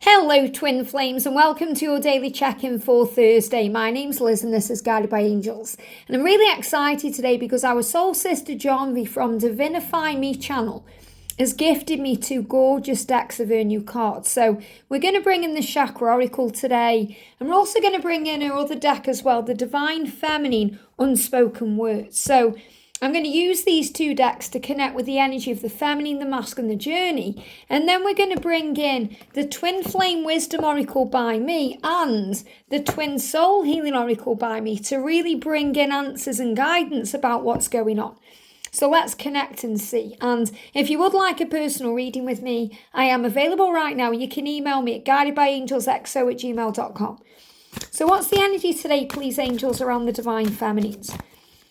Hello Twin Flames and welcome to your daily check-in for Thursday. My name's Liz and this is Guided by Angels. And I'm really excited today because our soul sister Janvi from Divinify Me channel has gifted me two gorgeous decks of her new cards. So we're going to bring in the Chakra Oracle today, and we're also going to bring in her other deck as well, the Divine Feminine Unspoken Words. So I'm going to use these two decks to connect with the energy of the feminine, the masculine, the journey. And then we're going to bring in the Twin Flame Wisdom Oracle by me and the Twin Soul Healing Oracle by me to really bring in answers and guidance about what's going on. So let's connect and see. And if you would like a personal reading with me, I am available right now. You can email me at guidedbyangelsxo@gmail.com. So what's the energy today, please, angels, around the Divine Feminines?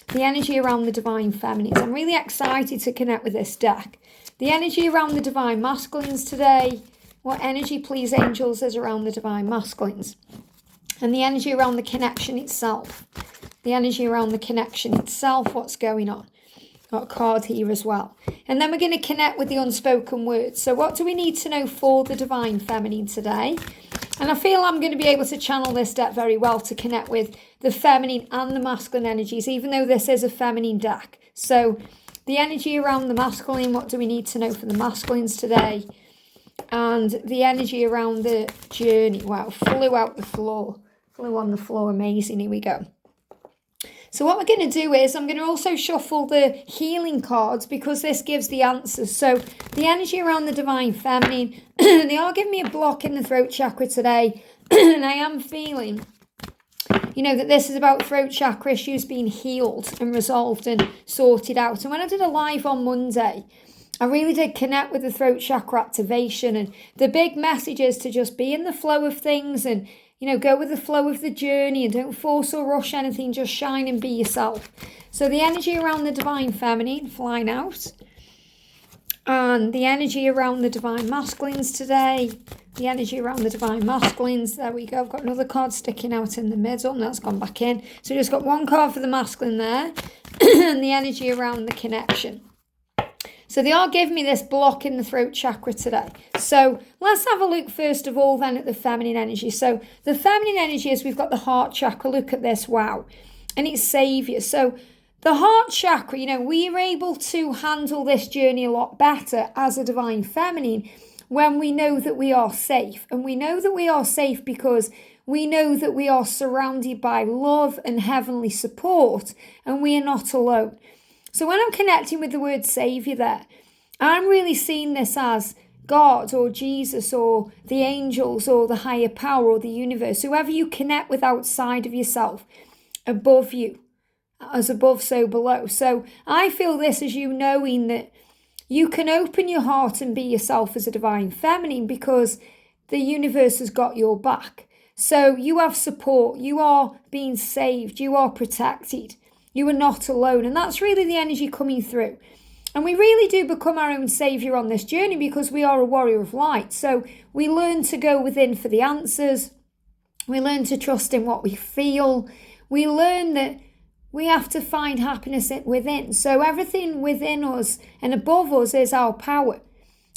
The energy around the Divine Feminines. I'm really excited to connect with this deck. The energy around the Divine Masculines today. What energy, please, angels, is around the Divine Masculines? And the energy around the connection itself. The energy around the connection itself. What's going on? Got a card here as well. And then we're going to connect with the unspoken words. So what do we need to know for the Divine Feminine today? And I feel I'm going to be able to channel this deck very well to connect with the feminine and the masculine energies, even though this is a feminine deck. So the energy around the masculine, what do we need to know for the masculines today? And the energy around the journey. Wow, flew out the floor. Flew on the floor, amazing. Here we go. So what we're going to do is I'm going to also shuffle the healing cards because this gives the answers. So the energy around the Divine Feminine, they are giving me a block in the throat chakra today. And I am feeling, that this is about throat chakra issues being healed and resolved and sorted out. And when I did a live on Monday, I really did connect with the throat chakra activation. And the big message is to just be in the flow of things and go with the flow of the journey and don't force or rush anything, just shine and be yourself. So the energy around the Divine Feminine, flying out. And the energy around the Divine Masculines today. The energy around the Divine Masculines. There we go. I've got another card sticking out in the middle and that's gone back in. So just got one card for the masculine there. And the energy around the connection. So they are giving me this block in the throat chakra today. So let's have a look first of all then at the feminine energy. So the feminine energy is we've got the heart chakra. Look at this, wow. And it's saviour. So the heart chakra, we are able to handle this journey a lot better as a divine feminine when we know that we are safe. And we know that we are safe because we know that we are surrounded by love and heavenly support and we are not alone. So when I'm connecting with the word saviour there, I'm really seeing this as God or Jesus or the angels or the higher power or the universe, whoever you connect with outside of yourself, above you, as above so below. So I feel this as you knowing that you can open your heart and be yourself as a divine feminine because the universe has got your back. So you have support, you are being saved, you are protected. You are not alone. And that's really the energy coming through. And we really do become our own saviour on this journey because we are a warrior of light. So we learn to go within for the answers. We learn to trust in what we feel. We learn that we have to find happiness within. So everything within us and above us is our power.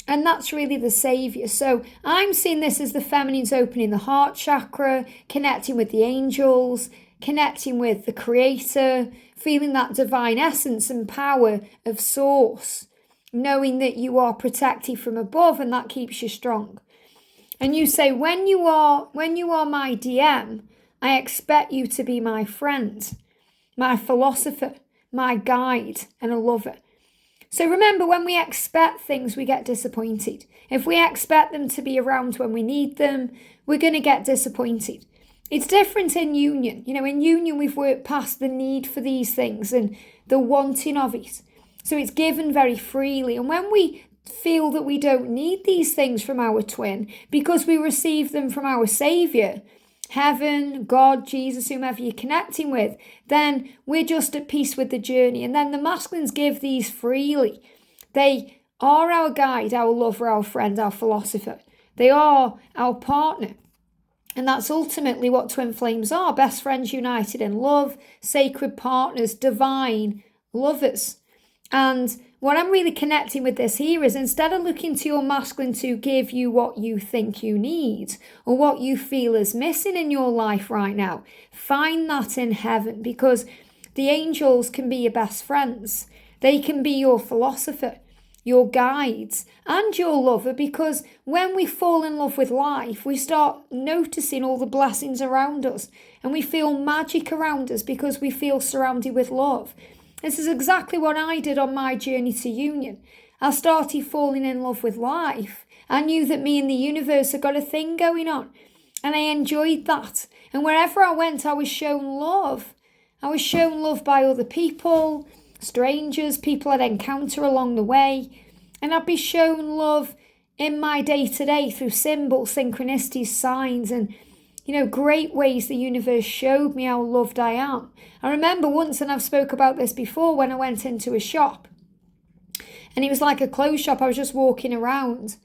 And that's really the saviour. So I'm seeing this as the feminine's opening the heart chakra, connecting with the angels, connecting with the creator, feeling that divine essence and power of source, knowing that you are protected from above and that keeps you strong. And you say, when you are my DM, I expect you to be my friend, my philosopher, my guide and a lover. So remember, when we expect things, we get disappointed. If we expect them to be around when we need them, we're going to get disappointed. It's different in union. In union, we've worked past the need for these things and the wanting of it. So it's given very freely. And when we feel that we don't need these things from our twin because we receive them from our saviour, heaven, God, Jesus, whomever you're connecting with, then we're just at peace with the journey. And then the masculines give these freely. They are our guide, our lover, our friend, our philosopher. They are our partner. And that's ultimately what twin flames are, best friends united in love, sacred partners, divine lovers. And what I'm really connecting with this here is, instead of looking to your masculine to give you what you think you need or what you feel is missing in your life right now, find that in heaven, because the angels can be your best friends. They can be your philosopher, your guides, and your lover, because when we fall in love with life, we start noticing all the blessings around us and we feel magic around us because we feel surrounded with love. This is exactly what I did on my journey to union. I started falling in love with life. I knew that me and the universe had got a thing going on, and I enjoyed that. And wherever I went, I was shown love. I was shown love by other people, strangers, people I'd encounter along the way. And I'd be shown love in my day-to-day through symbols, synchronicities, signs, and great ways the universe showed me how loved I am. I remember once, and I've spoke about this before, when I went into a shop, and it was like a clothes shop. I was just walking around,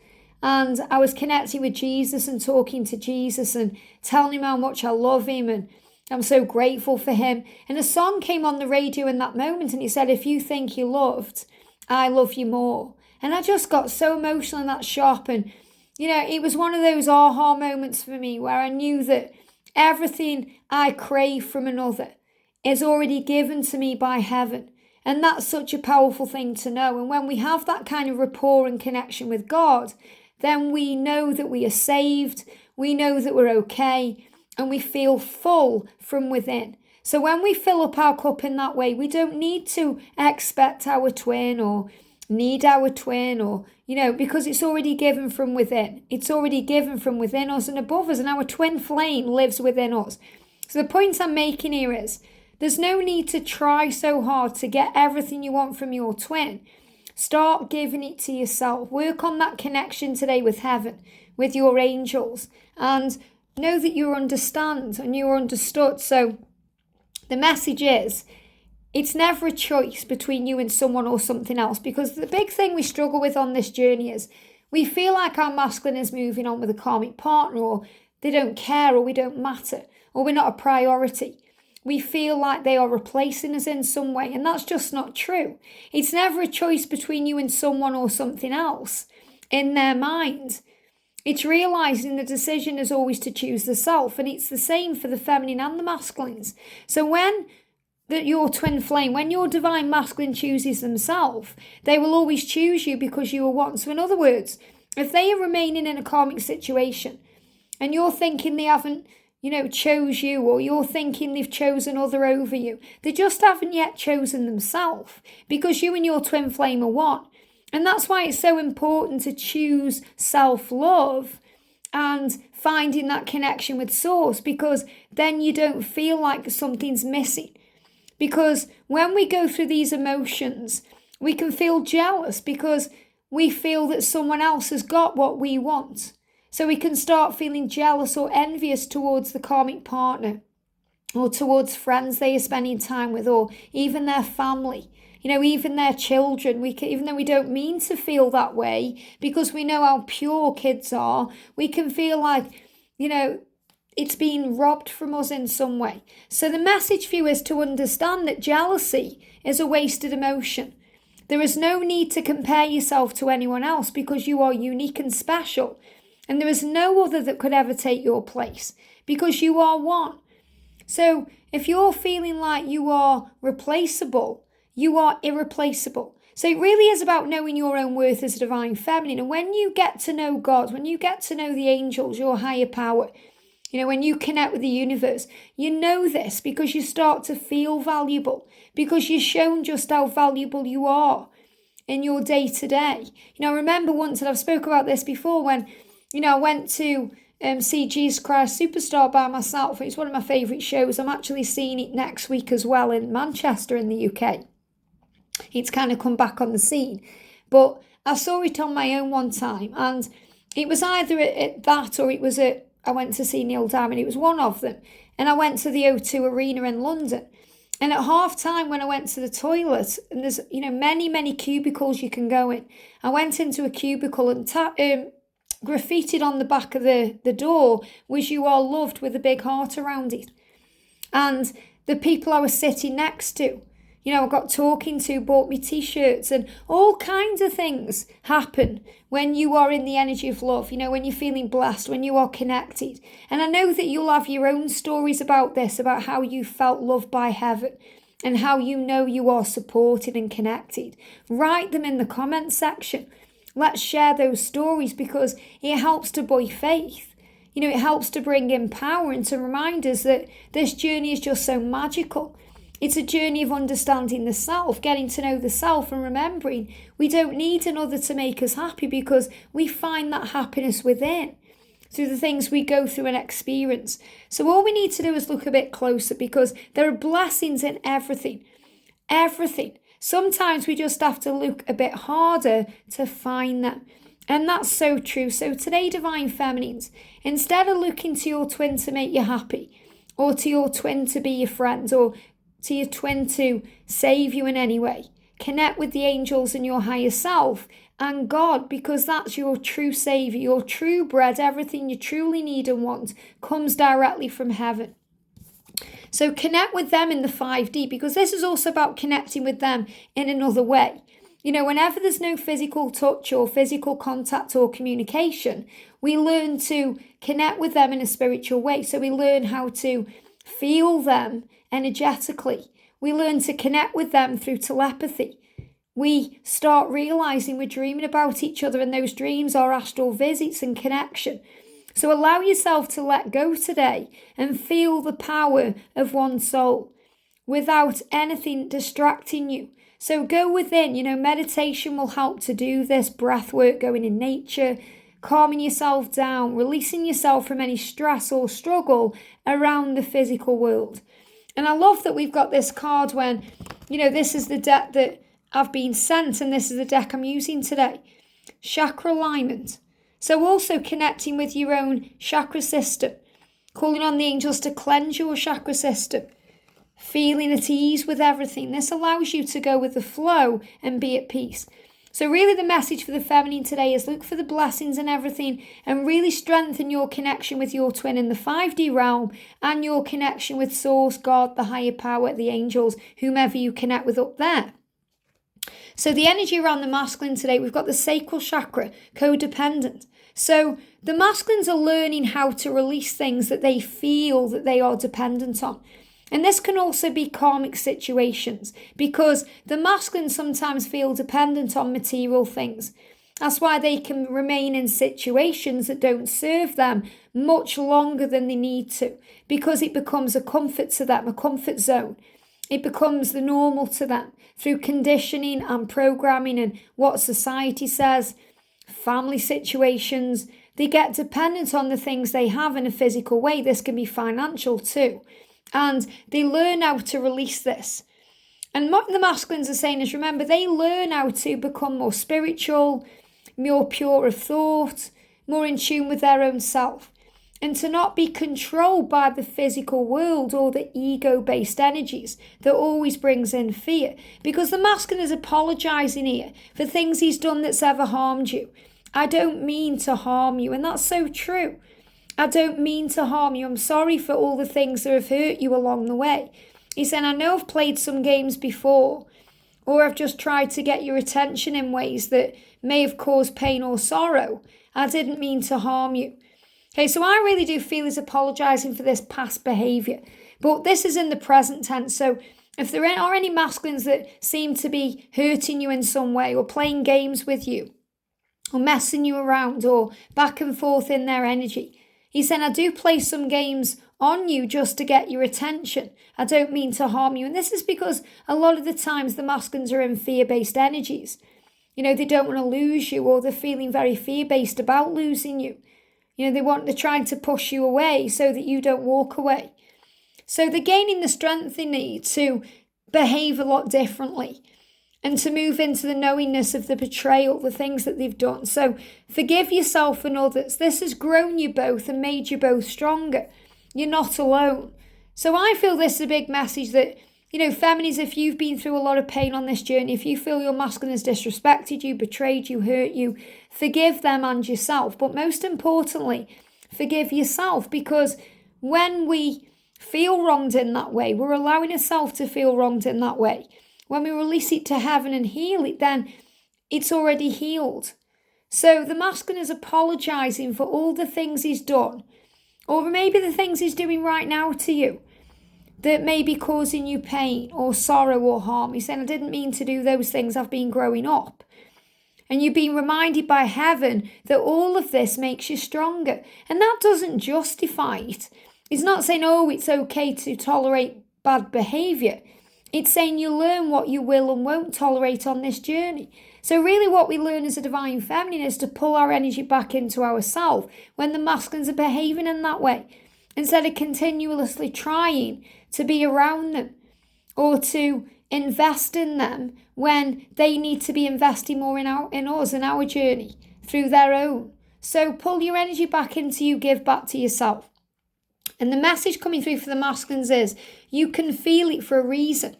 and I was connecting with Jesus and talking to Jesus and telling him how much I love him and I'm so grateful for him. And a song came on the radio in that moment, and it said, "If you think you're loved, I love you more." And I just got so emotional in that shop, and it was one of those aha moments for me where I knew that everything I crave from another is already given to me by heaven. And that's such a powerful thing to know. And when we have that kind of rapport and connection with God, then we know that we are saved, we know that we're okay, and we feel full from within. So when we fill up our cup in that way, we don't need to expect our twin or need our twin or, because it's already given from within. It's already given from within us and above us, and our twin flame lives within us. So the point I'm making here is, there's no need to try so hard to get everything you want from your twin. Start giving it to yourself. Work on that connection today with heaven, with your angels, and know that you understand and you're understood. So the message is, it's never a choice between you and someone or something else, because the big thing we struggle with on this journey is we feel like our masculine is moving on with a karmic partner, or they don't care, or we don't matter, or we're not a priority. We feel like they are replacing us in some way, and that's just not true. It's never a choice between you and someone or something else in their mind. It's realising the decision is always to choose the self, and it's the same for the feminine and the masculines. So when your twin flame, when your divine masculine chooses themselves, they will always choose you because you are one. So in other words, if they are remaining in a karmic situation and you're thinking they haven't chose you, or you're thinking they've chosen other over you, they just haven't yet chosen themselves, because you and your twin flame are one. And that's why it's so important to choose self-love and finding that connection with source, because then you don't feel like something's missing. Because when we go through these emotions, we can feel jealous because we feel that someone else has got what we want. So we can start feeling jealous or envious towards the karmic partner, or towards friends they are spending time with, or even their family, even their children. Even though we don't mean to feel that way, because we know how pure kids are, we can feel like, it's being robbed from us in some way. So the message for you is to understand that jealousy is a wasted emotion. There is no need to compare yourself to anyone else, because you are unique and special. And there is no other that could ever take your place, because you are one. So if you're feeling like you are replaceable, you are irreplaceable. So it really is about knowing your own worth as a divine feminine. And when you get to know God, when you get to know the angels, your higher power, when you connect with the universe, you know this because you start to feel valuable, because you're shown just how valuable you are in your day-to-day. I remember once, and I've spoke about this before, when I went to see Jesus Christ Superstar by myself. It's one of my favourite shows. I'm actually seeing it next week as well in Manchester in the UK. It's kind of come back on the scene. But I saw it on my own one time, and it was either at that, or it was I went to see Neil Diamond. It was one of them. And I went to the O2 Arena in London. And at half time, when I went to the toilet, and there's many cubicles you can go in, I went into a cubicle, and graffitied on the back of the door was "You Are Loved" with a big heart around it. And the people I was sitting next to, I got talking to, bought me t-shirts, and all kinds of things happen when you are in the energy of love, when you're feeling blessed, when you are connected. And I know that you'll have your own stories about this, about how you felt loved by heaven and how you are supported and connected. Write them in the comments section. Let's share those stories, because it helps to buoy faith. It helps to bring in power and to remind us that this journey is just so magical. It's a journey of understanding the self, getting to know the self, and remembering we don't need another to make us happy, because we find that happiness within through the things we go through and experience. So all we need to do is look a bit closer, because there are blessings in everything. Everything. Sometimes we just have to look a bit harder to find them. And that's so true. So today, Divine Feminines, instead of looking to your twin to make you happy, or to your twin to be your friend, or to your twin to save you in any way, connect with the angels and your higher self and God, because that's your true savior, your true bread. Everything you truly need and want comes directly from heaven. So connect with them in the 5D, because this is also about connecting with them in another way. Whenever there's no physical touch or physical contact or communication, we learn to connect with them in a spiritual way. So we learn how to feel them energetically. We learn to connect with them through telepathy. We start realizing we're dreaming about each other, and those dreams are astral visits and connection. So allow yourself to let go today and feel the power of one soul without anything distracting you. So go within. Meditation will help to do this, breath work, going in nature, calming yourself down, releasing yourself from any stress or struggle around the physical world. And I love that we've got this card when, this is the deck that I've been sent, and this is the deck I'm using today. Chakra alignment. So also connecting with your own chakra system, calling on the angels to cleanse your chakra system, feeling at ease with everything. This allows you to go with the flow and be at peace. So really the message for the feminine today is look for the blessings in everything, and really strengthen your connection with your twin in the 5D realm, and your connection with Source, God, the higher power, the angels, whomever you connect with up there. So the energy around the masculine today, we've got the sacral chakra, codependent. So the masculines are learning how to release things that they feel that they are dependent on. And this can also be karmic situations, because the masculines sometimes feel dependent on material things. That's why they can remain in situations that don't serve them much longer than they need to, because it becomes a comfort to them, a comfort zone. It becomes the normal to them through conditioning and programming and what society says, family situations. They get dependent on the things they have in a physical way. This can be financial too. And they learn how to release this. And what the masculines are saying is, remember, they learn how to become more spiritual, more pure of thought, more in tune with their own self, and to not be controlled by the physical world or the ego-based energies that always brings in fear. Because the masculine is apologising here for things he's done that's ever harmed you. I don't mean to harm you, and that's so true. I don't mean to harm you. I'm sorry for all the things that have hurt you along the way. He said, I know I've played some games before, or I've just tried to get your attention in ways that may have caused pain or sorrow. I didn't mean to harm you. Okay, so I really do feel he's apologising for this past behaviour. But this is in the present tense. So if there are any masculines that seem to be hurting you in some way, or playing games with you, or messing you around, or back and forth in their energy, he said, I do play some games on you just to get your attention. I don't mean to harm you. And this is because a lot of the times the masculines are in fear-based energies. They don't want to lose you, or they're feeling very fear-based about losing you. They're trying to push you away so that you don't walk away. So they're gaining the strength they need to behave a lot differently, and to move into the knowingness of the betrayal, the things that they've done. So forgive yourself and others. This has grown you both and made you both stronger. You're not alone. So I feel this is a big message that, feminines, if you've been through a lot of pain on this journey, if you feel your masculine has disrespected you, betrayed you, hurt you, forgive them and yourself. But most importantly, forgive yourself, because when we feel wronged in that way, we're allowing ourselves to feel wronged in that way. when we release it to heaven and heal it, then it's already healed. So the masculine is apologising for all the things he's done, or maybe the things he's doing right now to you that may be causing you pain or sorrow or harm. He's saying, I didn't mean to do those things. I've been growing up. And you've been reminded by heaven that all of this makes you stronger. And that doesn't justify it. It's not saying, oh, it's okay to tolerate bad behaviour. It's saying you learn what you will and won't tolerate on this journey. So really what we learn as a divine feminine is to pull our energy back into ourselves when the masculines are behaving in that way, instead of continuously trying to be around them or to invest in them when they need to be investing more in us and our journey through their own. So pull your energy back into you, give back to yourself. And the message coming through for the masculines is you can feel it for a reason.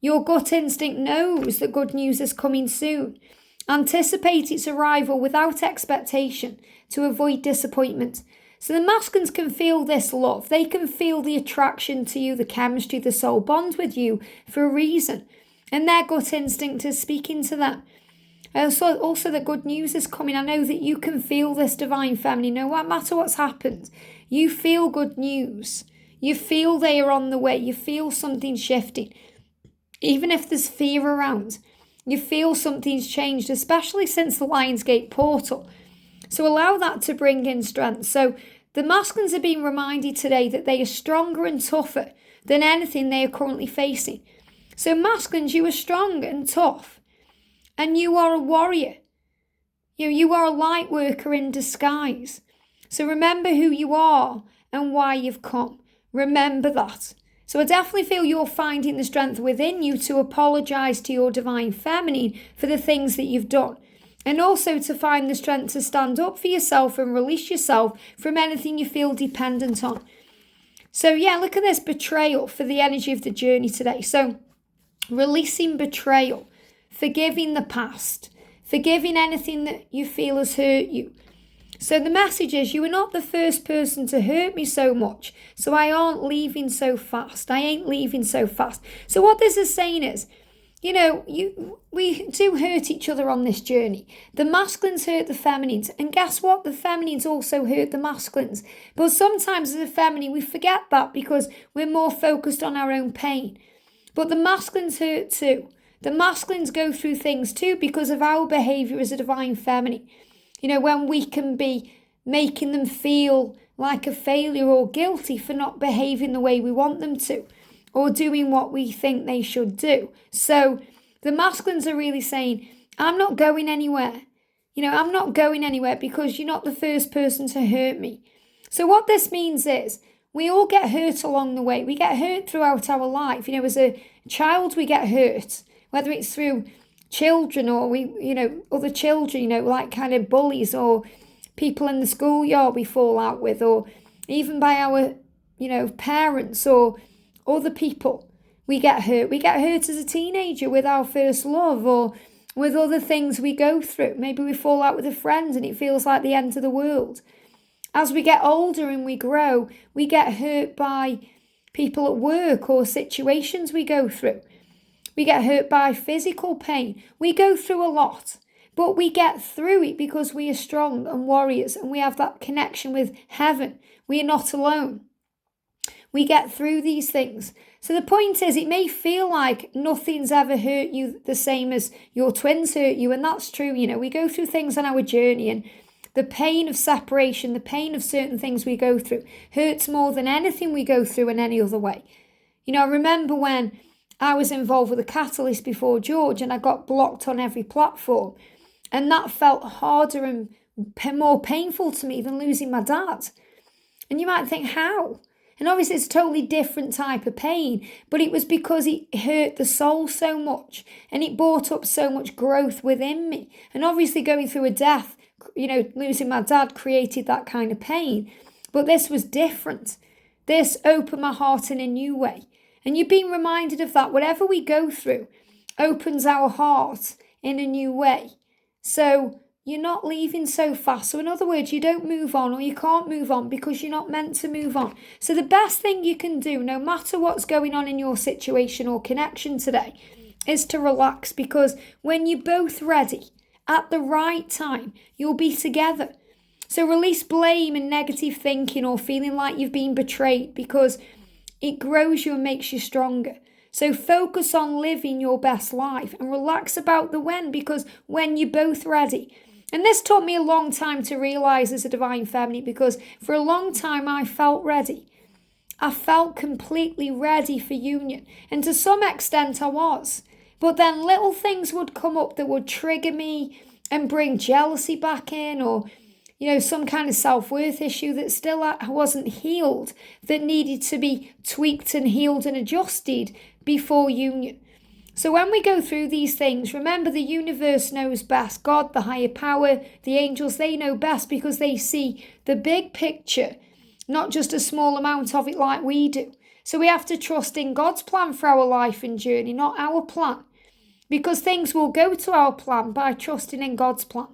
Your gut instinct knows that good news is coming soon. Anticipate its arrival without expectation to avoid disappointment. So the masculines can feel this love. They can feel the attraction to you, the chemistry, the soul bond with you for a reason. And their gut instinct is speaking to them. Also the good news is coming. I know that you can feel this divine feminine. No matter what's happened, you feel good news. You feel they are on the way. You feel something shifting. Even if there's fear around, you feel something's changed, especially since the Lionsgate portal. So allow that to bring in strength. So the masculines are being reminded today that they are stronger and tougher than anything they are currently facing. So masculines, you are strong and tough. And you are a warrior. You are a light worker in disguise. So remember who you are and why you've come. Remember that. So I definitely feel you're finding the strength within you to apologise to your divine feminine for the things that you've done. And also to find the strength to stand up for yourself and release yourself from anything you feel dependent on. So yeah, look at this betrayal for the energy of the journey today. So releasing betrayal, forgiving the past, forgiving anything that you feel has hurt you. So the message is, you are not the first person to hurt me so much, so I aren't leaving so fast. I ain't leaving so fast. So what this is saying is, we do hurt each other on this journey. The masculines hurt the feminines, and guess what? The feminines also hurt the masculines. But sometimes as a feminine, we forget that because we're more focused on our own pain. But the masculines hurt too. The masculines go through things too because of our behaviour as a divine feminine. When we can be making them feel like a failure or guilty for not behaving the way we want them to, or doing what we think they should do. So the masculines are really saying, I'm not going anywhere. I'm not going anywhere because you're not the first person to hurt me. So what this means is, we all get hurt along the way. We get hurt throughout our life. As a child, we get hurt, whether it's through children or other children, like kind of bullies or people in the schoolyard we fall out with, or even by our, parents or other people. We get hurt. We get hurt as a teenager with our first love or with other things we go through. Maybe we fall out with a friend and it feels like the end of the world. As we get older and we grow, we get hurt by people at work or situations we go through. We get hurt by physical pain. We go through a lot, but we get through it because we are strong and warriors and we have that connection with heaven. We are not alone. We get through these things. So the point is, it may feel like nothing's ever hurt you the same as your twins hurt you, and that's true. We go through things on our journey, and the pain of separation, the pain of certain things we go through hurts more than anything we go through in any other way. I remember when I was involved with a catalyst before George and I got blocked on every platform, and that felt harder and more painful to me than losing my dad. And you might think, how? And obviously it's a totally different type of pain, but it was because it hurt the soul so much and it brought up so much growth within me. And obviously going through a death, losing my dad created that kind of pain, but this was different. This opened my heart in a new way. And you're being reminded of that. Whatever we go through opens our heart in a new way. So you're not leaving so fast. So in other words, you don't move on, or you can't move on because you're not meant to move on. So the best thing you can do, no matter what's going on in your situation or connection today, is to relax, because when you're both ready at the right time, you'll be together. So release blame and negative thinking or feeling like you've been betrayed, because it grows you and makes you stronger. So focus on living your best life and relax about the when, because when you're both ready. And this took me a long time to realize as a divine feminine, because for a long time I felt ready. I felt completely ready for union. And to some extent I was. But then little things would come up that would trigger me and bring jealousy back in, or some kind of self-worth issue that still wasn't healed, that needed to be tweaked and healed and adjusted before union. So when we go through these things, remember the universe knows best. God, the higher power, the angels, they know best, because they see the big picture, not just a small amount of it like we do. So we have to trust in God's plan for our life and journey, not our plan, because things will go to our plan by trusting in God's plan.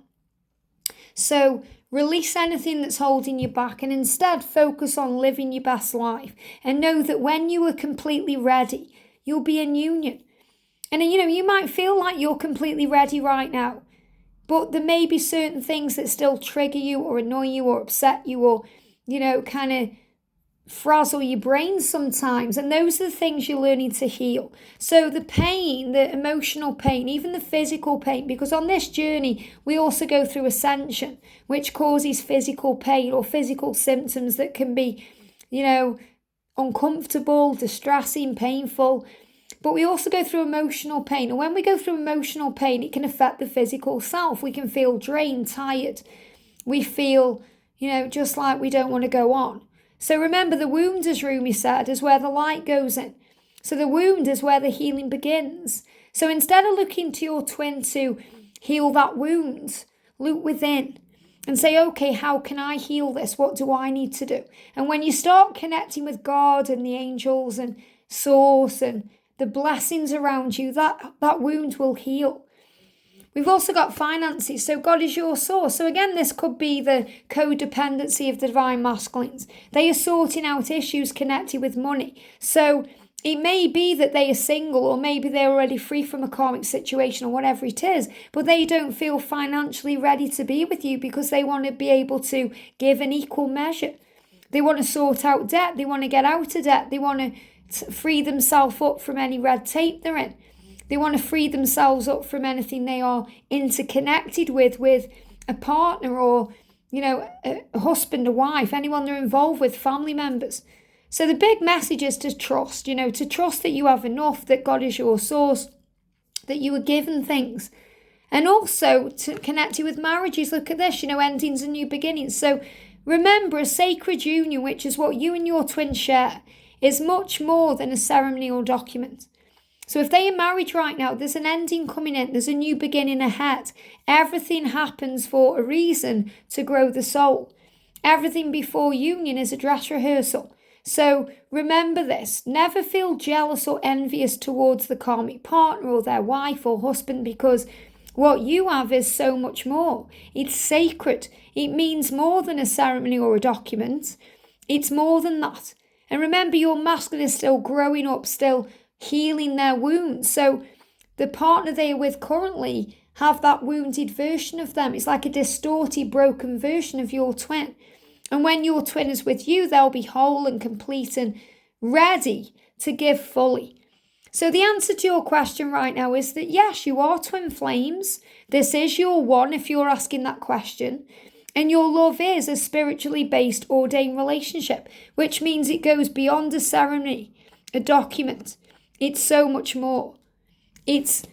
So release anything that's holding you back and instead focus on living your best life, and know that when you are completely ready, you'll be in union. And you might feel like you're completely ready right now, but there may be certain things that still trigger you or annoy you or upset you or, kind of frazzle your brain sometimes. And those are the things you're learning to heal. So the pain, the emotional pain, even the physical pain, because on this journey, we also go through ascension, which causes physical pain or physical symptoms that can be, uncomfortable, distressing, painful. But we also go through emotional pain. And when we go through emotional pain, it can affect the physical self. We can feel drained, tired. We feel, just like we don't want to go on. So remember, the wound, as Rumi said, is where the light goes in. So the wound is where the healing begins. So instead of looking to your twin to heal that wound, look within and say, okay, how can I heal this? What do I need to do? And when you start connecting with God and the angels and source and the blessings around you, that wound will heal. We've also got finances. So God is your source. So again, this could be the codependency of the divine masculines. They are sorting out issues connected with money. So it may be that they are single, or maybe they're already free from a karmic situation or whatever it is, but they don't feel financially ready to be with you because they want to be able to give an equal measure. They want to sort out debt. They want to get out of debt. They want to free themselves up from any red tape they're in. They want to free themselves up from anything they are interconnected with a partner or, a husband, a wife, anyone they're involved with, family members. So the big message is to trust, to trust that you have enough, that God is your source, that you are given things. And also to connect you with marriages. Look at this, endings and new beginnings. So remember, a sacred union, which is what you and your twin share, is much more than a ceremonial document. So if they are married right now, there's an ending coming in, there's a new beginning ahead. Everything happens for a reason, to grow the soul. Everything before union is a dress rehearsal. So remember this, never feel jealous or envious towards the karmic partner or their wife or husband, because what you have is so much more. It's sacred. It means more than a ceremony or a document. It's more than that. And remember, your masculine is still growing up, still healing their wounds. So the partner they are with currently have that wounded version of them. It's like a distorted, broken version of your twin. And when your twin is with you, they'll be whole and complete and ready to give fully. So the answer to your question right now is that yes, you are twin flames. This is your one, if you're asking that question. And your love is a spiritually based ordained relationship, which means it goes beyond a ceremony, a document. It's so much more. It's,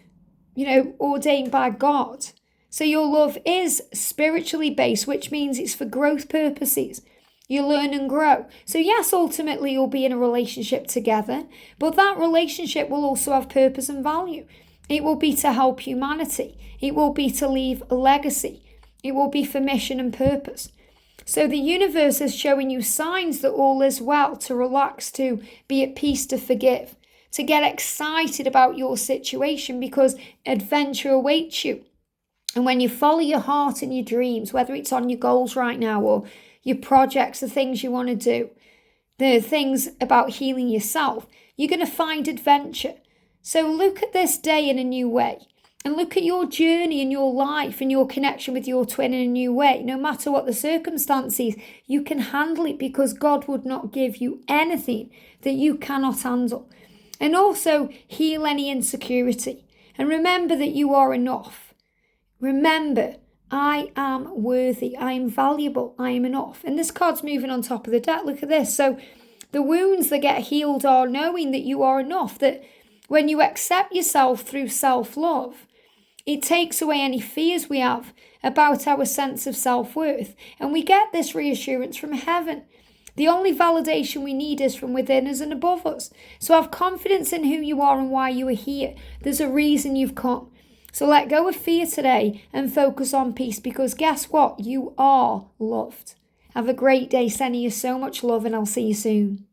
ordained by God. So your love is spiritually based, which means it's for growth purposes. You learn and grow. So yes, ultimately you'll be in a relationship together, but that relationship will also have purpose and value. It will be to help humanity. It will be to leave a legacy. It will be for mission and purpose. So the universe is showing you signs that all is well, to relax, to be at peace, to forgive, to get excited about your situation, because adventure awaits you. And when you follow your heart and your dreams, whether it's on your goals right now or your projects, the things you want to do, the things about healing yourself, you're going to find adventure. So look at this day in a new way. And look at your journey and your life and your connection with your twin in a new way. No matter what the circumstances, you can handle it because God would not give you anything that you cannot handle. And also heal any insecurity. And remember that you are enough. Remember, I am worthy. I am valuable. I am enough. And this card's moving on top of the deck. Look at this. So the wounds that get healed are knowing that you are enough. That when you accept yourself through self-love, it takes away any fears we have about our sense of self-worth. And we get this reassurance from heaven. The only validation we need is from within us and above us. So have confidence in who you are and why you are here. There's a reason you've come. So let go of fear today and focus on peace, because guess what? You are loved. Have a great day. Sending you so much love, and I'll see you soon.